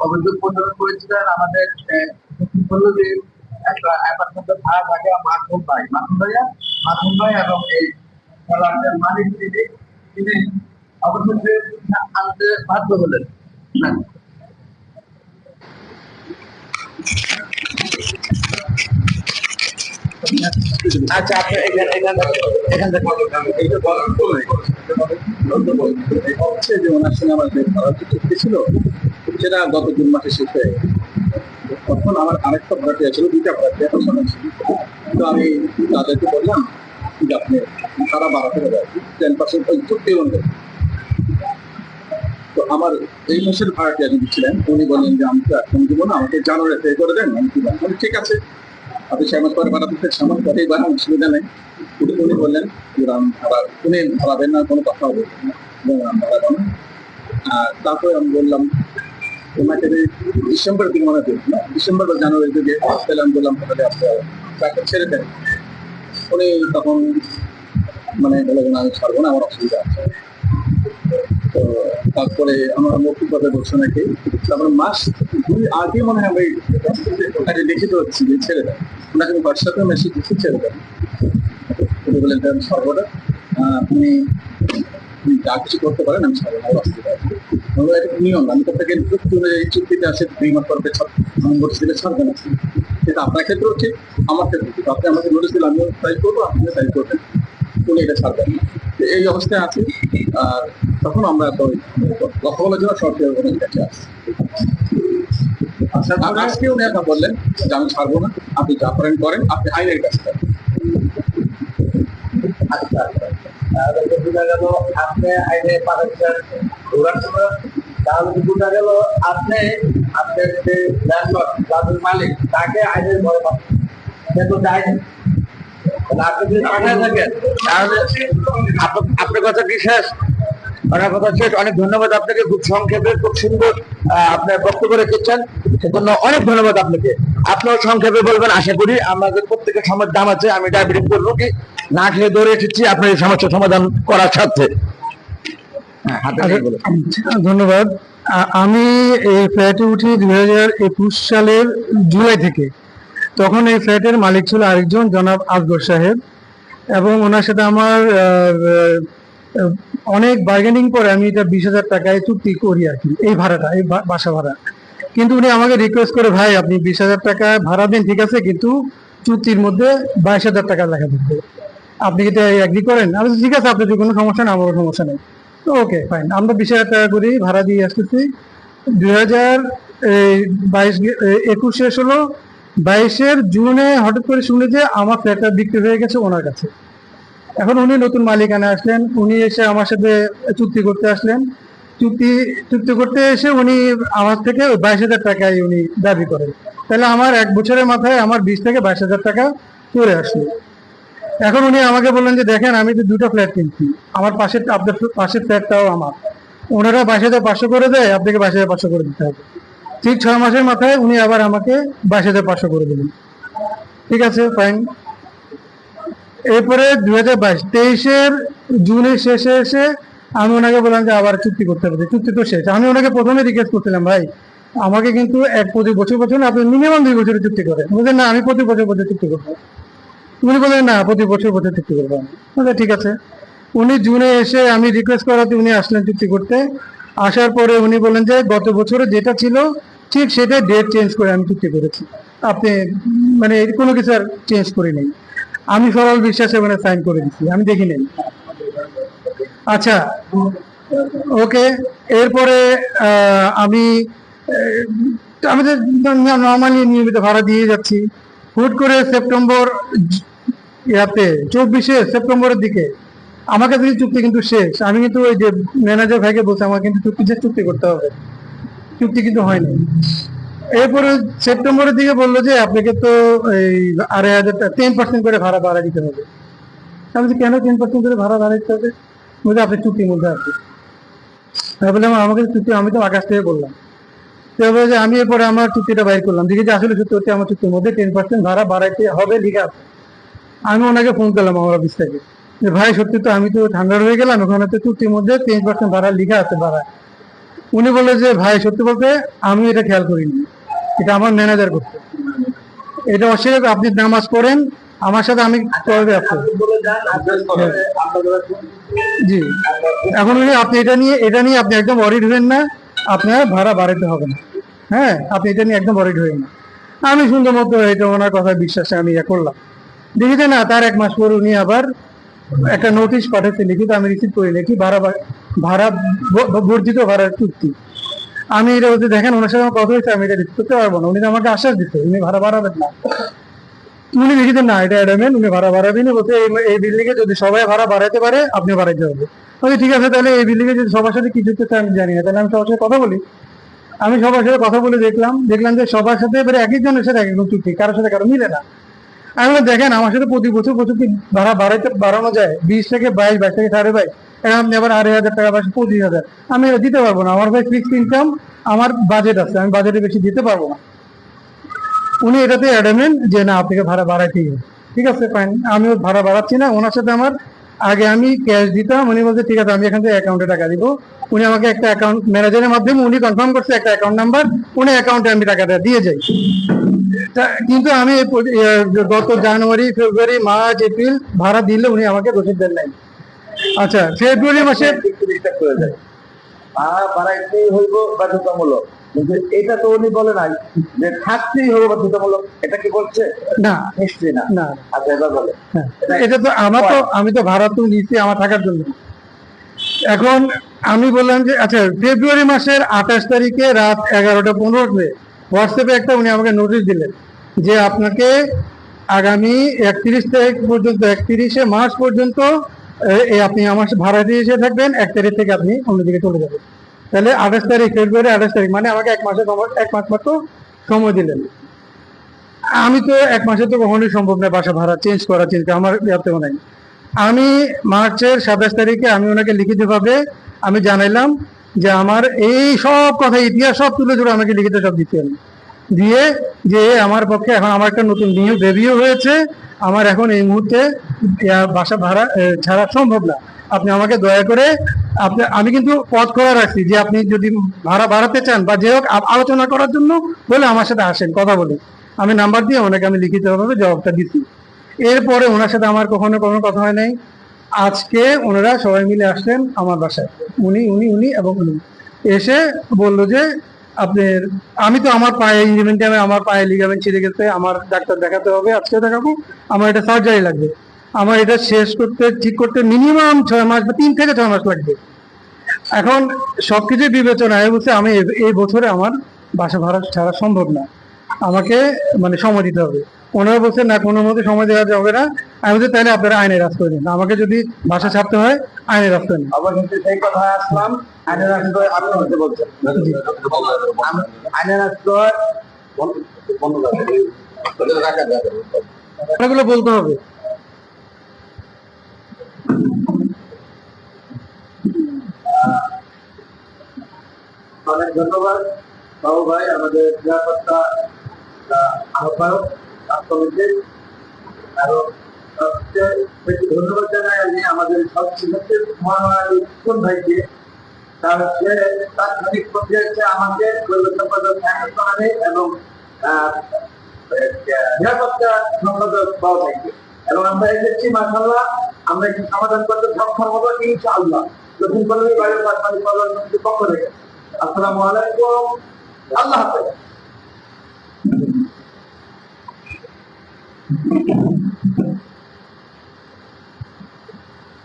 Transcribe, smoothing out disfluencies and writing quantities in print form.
অভিযোগ প্রদান করেছিলেন আমাদের পল্লবীর একটা অ্যাপার্টমেন্টে ভাড়া থাকে মাসুম ভাই এবং এই খেলার মালিক তিনি অবশেষে আনতে বাধ্য হলেন। আচ্ছা, আপনি এখান থেকে হচ্ছে যে ওনার সঙ্গে আমার যে ভাড়াটি চুক্তি ছিল সেটা গত 2 মাসে শেষ হয়ে গেছে। তখন আমার আরেকটা ভাড়াটি ছিল, 2টা ভাড়াটি এখন তো আমি তাদেরকে বললাম যে আপনি ভাড়া বাড়াতে হবে 10% ওই চুক্তি অনুযায়ী। তো আমার এই মাসের ভাড়াটি আপনি দিচ্ছিলেন, উনি বললেন যে আমি তো এখন দিব না, আমাকে জানুয়ারি পে করে দেন। আমি দিলাম, ঠিক আছে আপনি 6 মাস পরে বাড়াতে 6 মাস পরেই বাড়ান, অসুবিধা নেই। উনি বললেন উনি ভাড়াবেন না, কোনো কথা হবে ভাড়াবেন না। তারপরে আমি বললাম ওনাকে ডিসেম্বরের দিকে মনে দিন না, ডিসেম্বর বা জানুয়ারির দিকে তাহলে আমি বললাম তাহলে আপনার ছেড়ে দেন। উনি তখন মানে বললেন আমি ছাড়বো না, আমার অসুবিধা আছে। তো তারপরে আমার মৌখিকভাবে বলছে নাকি, তারপরে মাস 2 আগে মনে হয় আমি লিখিত হচ্ছি যে ছেড়ে দেন। ওনাকে হোয়াটসঅ্যাপে মেসেজ দিচ্ছি ছেড়ে দেন। উনি বললেন আমি ছাড়বো না, আপনি যা কিছু করতে পারেন আমি ছাড়বো না, অসুবিধা আছে। নিয়ম আমি তো আপনাকে চুক্তিতে আছে 2 মাস পর আমি নোটিশ দিলে ছাড়বেন না, সেটা আপনার ক্ষেত্রেও ঠিক, আমার ক্ষেত্রে ঠিক। আপনি আমাকে নোটিশ দিলে আমিও ট্রাই করবো, আপনিও ট্রাই করবেন, উনি এটা ছাড়বেন না। এই অবস্থায় আছি। আর তখন আমরা তো কথা বলার জন্য সরকারের কাছে আসছি। আজকে উনি এখন বললেন যে আমি ছাড়বো না, আপনি যা করেন করেন, আপনি আইনের কাছে যাবেন। আচ্ছা, বোঝা গেল আপনি আইনে পাঠাচ্ছেন তাহলে বোঝা গেল আপনি আপনার যে ল্যান্ডলর্ড যাদের মালিক তাকে আইনের ভয় পাচ্ছেন, সে তো যায়নি। আপনি যদি পাঠায় থাকেন তাহলে আপনার কথা কি শেষ? অনেক কথা শেষ। অনেক ধন্যবাদ আপনাকে, খুব সংক্ষেপে খুব সুন্দর আপনার বক্তব্য রেখেছেন, সেজন্য অনেক ধন্যবাদ আপনাকে। আপনিও সংক্ষেপে বলবেন আশা করি। আমাদের প্রত্যেকের সময় দাম আছে, আমি ডায়াবেটিক রোগী, না খেয়ে দৌড়ে এসেছি আপনার এই সমস্যার সমাধান করার সাথে। ধন্যবাদ। আমি এই ফ্ল্যাটে উঠি 2021 সালের জুলাই থেকে। তখন এই ফ্ল্যাটের মালিক ছিল আরেকজন, জনাব আসগর সাহেব, এবং ওনার সাথে আমার অনেক বার্গেনিং করে আমি এটা 20,000 টাকায় চুক্তি করি আর কি, এই ভাড়াটা, এই বাসা ভাড়া। কিন্তু উনি আমাকে রিকোয়েস্ট করে, ভাই আপনি 20,000 টাকা ভাড়া দেন ঠিক আছে, কিন্তু চুক্তির মধ্যে 22,000 টাকা লেখা থাকবে, আপনি এটা এগ্রি করেন? আমি ঠিক আছে, আপনাদের কোনো সমস্যা নেই, আমারও সমস্যা নেই। তো ওকে ফাইন, আমরা 20,000 টাকা করে ভাড়া দিয়ে আসতেছি। 2021 শেষ হলো, 22-এর জুনে হঠাৎ করে শুনে যে আমার ফ্ল্যাটটা বিক্রি হয়ে গেছে ওনার কাছে। এখন উনি নতুন মালিকানা আসলেন, উনি এসে আমার সাথে চুক্তি করতে আসলেন। চুক্তি করতে এসে উনি আমার থেকে 22,000 টাকায় উনি দাবি করেন। তাহলে আমার 1 বছরের মাথায় আমার 20 থেকে 22,000 টাকা চলে আসলো। এখন উনি আমাকে বললেন যে দেখেন আমি তো 2টা ফ্ল্যাট কিনছি, আমার আপনার পাশের ফ্ল্যাটটাও আমার, ওনারা 22,500 করে দেয়, আপনাকে 22,500 করে দিতে হবে। ঠিক 6 মাসের মাথায় উনি আবার আমাকে 22,500 করে দিলেন। ঠিক আছে ফাইন। এরপরে 2023-এর জুনের শেষে এসে আমি ওনাকে বললাম যে আবার চুক্তি করতে হবে, চুক্তি তো শেষ। আমি ওনাকে প্রথমে রিকোয়েস্ট করছিলাম, ভাই আমাকে কিন্তু প্রতি বছর আপনি মিনিমাম 2 বছরের চুক্তি করেন। বলছেন না আমি প্রতি বছর চুক্তি করবো। উনি বললেন না প্রতি বছর চুক্তি করবো। ঠিক আছে। উনি জুনে এসে আমি রিকোয়েস্ট করাতে উনি আসলেন চুক্তি করতে। আসার পরে উনি বললেন যে গত বছরে যেটা ছিল ঠিক সেটাই ডেট চেঞ্জ করে আমি চুক্তি করেছি, আপনি মানে কোনো কিছু আর চেঞ্জ করি নেই। আমি সরল বিশ্বাসে মানে সাইন করে দিচ্ছি, আমি দেখি নেই। আচ্ছা ওকে। এরপরে আমি নর্মালি নিয়মিত ভাড়া দিয়ে যাচ্ছি। হুট করে সেপ্টেম্বর 24-এ সেপ্টেম্বরের দিকে আমার কাছে চুক্তি কিন্তু শেষ। আমি কিন্তু ওই যে ম্যানেজার ভাইকে বলছি আমার কিন্তু চুক্তি করতে হবে, চুক্তি কিন্তু হয়নি। এরপরে সেপ্টেম্বরের দিকে বললো যে আপনাকে তো এই 2,500 টাকা 10% করে ভাড়া দিতে হবে। আমি কেন 10% করে ভাড়া দিতে হবে? বলছে আপনি চুক্তির মধ্যে আছে। বললাম আমাকে চুক্তি, আমি তো আকাশ থেকে বললাম। যে আমি এরপরে আমার চুক্তিটা বাইর করলাম, দেখি যে আসলে সত্যি আমার চুক্তির মধ্যে 10% ভাড়া বাড়াইতে হবে লিখা আছে। আমি ওনাকে ফোন করলাম আমার অফিস থেকে যে ভাই সত্যি তো আমি তো ঠান্ডা হয়ে গেলাম, ওখানে তো চুক্তির মধ্যে 10% ভাড়া লিখা আছে ভাড়া। উনি বললো যে ভাই সত্যি বলতে আমি এটা খেয়াল করিনি, এটা আমার ম্যানেজার করতে। এটা অস্বীকার, আপনি নামাজ পড়েন আমার সাথে, আমি করবে আপনার। আপনি বলে যান আড্রেস করে আপনাদের জি, এখন আপনি এটা নিয়ে আপনি একদম ওয়ারিড হবেন না, আপনার ভাড়া বাড়াতে হবে না। হ্যাঁ, আপনি এটা নিয়ে একদম ওয়ারিড হবেন না। আমি সুন্দর মতো এটা ওনার কথা বিশ্বাসে আমি ইয়ে করলাম। দেখেছে না, তার 1 মাস পর উনি আবার একটা নোটিশ পাঠাচ্ছে লিখিত, আমি রিসিভ করে লিখি ভাড়া বর্ধিত ভাড়ার চুক্তি। আমি এটা বলতে দেখেন ওনার সাথে আমার কথা হয়েছে, আমি এটা রিসিভ করতে পারবো না। উনি তো আমাকে আশ্বাস দিচ্ছে উনি ভাড়া বাড়াবেন না। উনি লিখিতেন না, এটা অ্যাডামেন্ট উনি ভাড়া বাড়াবেন। বলতে এই বিল্ডিং এ যদি সবাই ভাড়া বাড়াতে পারে আপনি বাড়াইতে হবে। ওকে ঠিক আছে, তাহলে এই বিল্ডিং এ যদি সবার সাথে কি যুক্ত আমি জানি না, তাহলে আমি সবার সাথে কথা বলি। আমি সবার সাথে কথা বলে দেখলাম যে সবার সাথে এবারে এক একজনের সাথে এক একজন চুক্তি, কারোর সাথে কারো মিলে না। আমি বললাম দেখেন আমার সাথে প্রতি বছর কি ভাড়া বাড়ানো যায় 20 থেকে 22 থেকে 22.5, এখন আপনি আবার 2,500 টাকা 25,000, আমি এটা দিতে পারবো না। আমার ভাই ফিক্সড ইনকাম, আমার বাজেট আছে, আমি বাজেটে বেশি দিতে পারবো না। উনি এটাতে অ্যাডামেন্ট যে না আপনাকে ভাড়া বাড়াইতেই হবে। ঠিক আছে ফাইন, আমিও ভাড়া বাড়াচ্ছি না। ওনার সাথে আমার আগে আমি ক্যাশ দিতাম, উনি বলছে ঠিক আছে আমি এখান থেকে অ্যাকাউন্টে টাকা দিব। উনি আমাকে একটা অ্যাকাউন্ট ম্যানেজারের মাধ্যমে উনি কনফার্ম করছে একটা অ্যাকাউন্ট নাম্বার, উনি অ্যাকাউন্টে আমি টাকাটা দিয়ে যাই। কিন্তু আমি গত জানুয়ারি, ফেব্রুয়ারি, মার্চ, এপ্রিল ভাড়া দিলে উনি আমাকে রসিদ দেন নাই। আচ্ছা, ফেব্রুয়ারি মাসে একটু ডিস্টার্ব করে যায়, ভাড়া বাড়াইতেই হইব বাধ্যতামূলক, কিন্তু এটা তো উনি বলে নাই যে থাকতেই হবে বাধ্যতামূলক, এটা কি বলছে? না নিশ্চয়ই না। না, আচ্ছা এবার বলে হ্যাঁ, এটা তো আমি তো ভাড়া তো নিচ্ছি আমার থাকার জন্য। এখন আমি বললাম যে আচ্ছা, ফেব্রুয়ারি মাসের 28 তারিখে রাত 11:15 হোয়াটসঅ্যাপে একটা উনি আমাকে নোটিশ দিলেন যে আপনাকে আগামী 31 তারিখ পর্যন্ত, 31শে মার্চ পর্যন্ত আপনি আমার ভাড়া দিয়ে এসে থাকবেন, 1 তারিখ থেকে আপনি অন্যদিকে চলে যাবেন। তাহলে 28 তারিখ, ফেব্রুয়ারি 28 তারিখ, মানে আমাকে 1 মাস মাত্র সময় দিলেন। আমি তো 1 মাসে তো কখনোই সম্ভব নয় বাসা ভাড়া চেঞ্জ করা, চিন্তা আমার ইয়াতেও নাই। আমি মার্চের 27 তারিখে আমি ওনাকে লিখিতভাবে আমি জানাইলাম যে আমার এই সব কথা ইতিহাস সব তুলে ধরে আমাকে লিখিত সব দিতে হবে, দিয়ে যে আমার পক্ষে এখন আমার একটা নতুন নিউ বেবিও হয়েছে, আমার এখন এই মুহূর্তে বাসা ভাড়া ছাড়া সম্ভব না। আপনি আমাকে দয়া করে আমি কিন্তু পথ খোলা রাখছি যে আপনি যদি ভাড়া বাড়াতে চান বা যে হোক আলোচনা করার জন্য বলে আমার সাথে আসেন, কথা বলি। আমি নাম্বার দিয়ে ওনাকে আমি লিখিতভাবে জবাবটা দিচ্ছি। এরপরে ওনার সাথে আমার কখনো কোনো কথা হয় নাই। আজকে ওনারা সবাই মিলে আসলেন আমার বাসায়, উনি এবং উনি এসে বললো যে আপনার, আমি তো আমার পায়ে আমার পায়ে লিগামেন্ট ছিঁড়ে গেছে, আমার ডাক্তার দেখাতে হবে, আজকে দেখাবো, আমার এটা সার্জারি লাগবে, আমার এটা শেষ করতে ঠিক করতে মিনিমাম 6 মাস বা 3 থেকে 6 মাস লাগবে। এখন সবকিছু বিবেচনায় বলছে আমি এই বছরে আমার বাসা ভাড়া ছাড়া সম্ভব না, আমাকে মানে সময় দিতে হবে। ওনারা বলছে না কোনো মতে সময় দেওয়া যাবে না। আমি বলছি তাহলে আপনারা আইনের রাস্তা দিন, আমাকে যদি বাসা ছাড়তে হয় আইনের রাস্তা নিন। আবার কিন্তু সেই কথা আসলাম, আইনের রাস্তা আপনি হতে বলছেন, আইনের রাস্তা বন্ধ রাখা যাবে, এগুলো বলতে হবে। অনেক ধন্যবাদ বাবু ভাই, আমাদের নিরাপত্তা আহ্বায়ক কমিটির। আরো সবচেয়ে বেশি ধন্যবাদ জানাই আমি আমাদের সবচেয়ে মহান ভাইকে, তার যে তাৎক্ষণিক প্রক্রিয়াতে আমাকে সম্পাদক এবং নিরাপত্তা সম্পাদক পাওয়া থাকবে, এবং আমরা এসেছি মাশাআল্লাহ, আমরা একটু সমাধান করতে সক্ষম হবো ইনশাআল্লাহ। দক্ষিণ কলোনি বায়ু পানি কল্যাণ সমিতির পক্ষ থেকে। আসসালামু আলাইকুম, আল্লাহ হাফেজ।